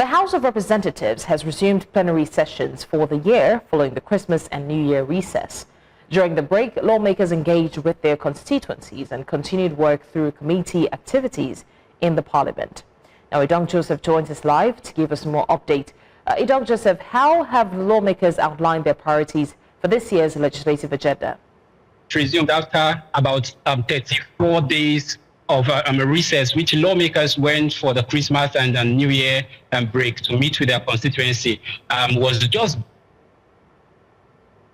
The House of Representatives has resumed plenary sessions for the year following the Christmas and New Year recess. During the break, lawmakers engaged with their constituencies and continued work through committee activities in the Parliament. Now, Idong Joseph joins us live to give us more update. Idong Joseph, how have lawmakers outlined their priorities for this year's legislative agenda? Resumed after about 34 days of a recess, which lawmakers went for the Christmas and New Year break to meet with their constituency, was just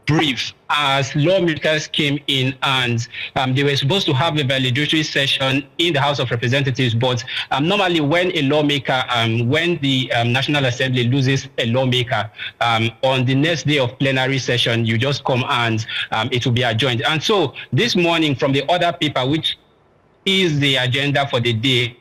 brief as lawmakers came in, and they were supposed to have a validatory session in the House of Representatives. But normally when a lawmaker, when the National Assembly loses a lawmaker, on the next day of plenary session, you just come and it will be adjourned. And so this morning from the other paper, which is the agenda for the day,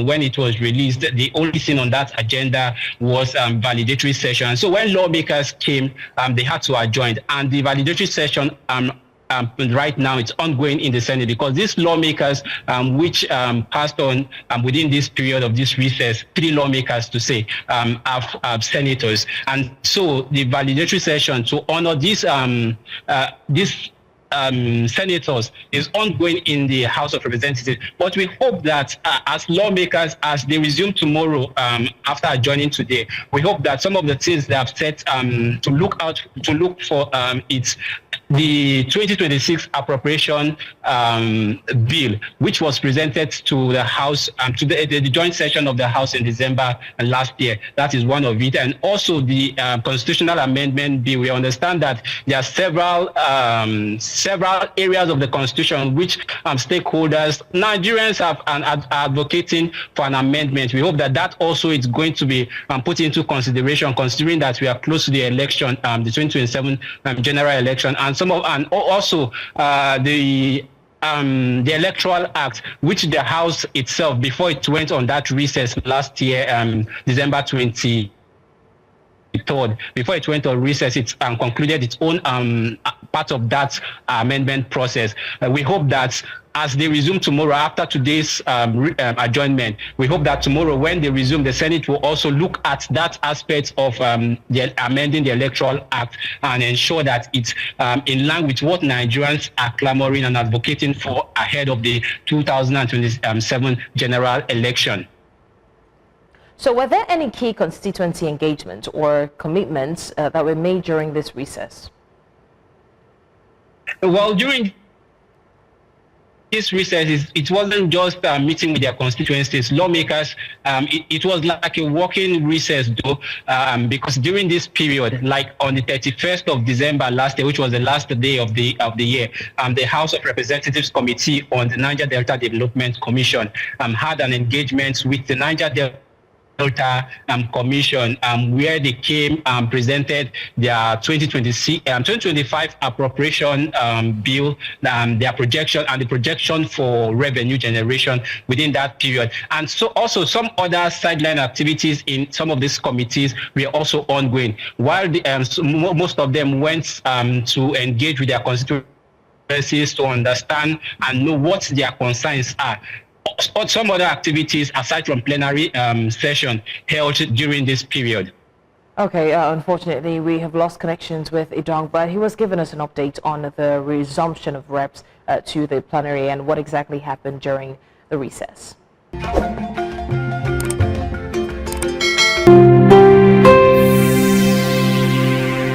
when it was released, the only thing on that agenda was validatory session. So when lawmakers came, they had to adjourn, and the validatory session right now it's ongoing in the Senate, because these lawmakers which passed on within this period of this recess, 3 lawmakers to say, are senators, and so the validatory session to honor these senators is ongoing in the House of Representatives. But we hope that as lawmakers, as they resume tomorrow after adjourning today, we hope that some of the things they have set to look for it's the 2026 appropriation bill, which was presented to the House, to the joint session of the House in December last year. That is one of it. And also the constitutional amendment bill. We understand that there are several areas of the Constitution which stakeholders, Nigerians are advocating for an amendment. We hope that that also is going to be put into consideration, considering that we are close to the election, the 2027 general election, and also the Electoral Act, which the House itself, before it went on that recess last year, December 23rd, before it went on recess, it concluded its own part of that amendment process. We hope that as they resume tomorrow after today's adjournment, we hope that tomorrow when they resume, the Senate will also look at that aspect of amending the Electoral Act and ensure that it's in line with what Nigerians are clamoring and advocating for ahead of the 2027 general election. So were there any key constituency engagements or commitments that were made during this recess? Well, during this recess, it wasn't just meeting with their constituencies, lawmakers. It was like a working recess, though, because during this period, like on the 31st of December last year, which was the last day of the year, the House of Representatives Committee on the Niger Delta Development Commission had an engagement with the Niger Delta Commission, where they came presented their 2025 appropriation bill, their projection and the projection for revenue generation within that period. And so also some other sideline activities in some of these committees were also ongoing, while most of them went to engage with their constituencies to understand and know what their concerns are. Some other activities aside from plenary session held during this period. Okay, unfortunately, we have lost connections with Idong, but he was giving us an update on the resumption of reps to the plenary and what exactly happened during the recess.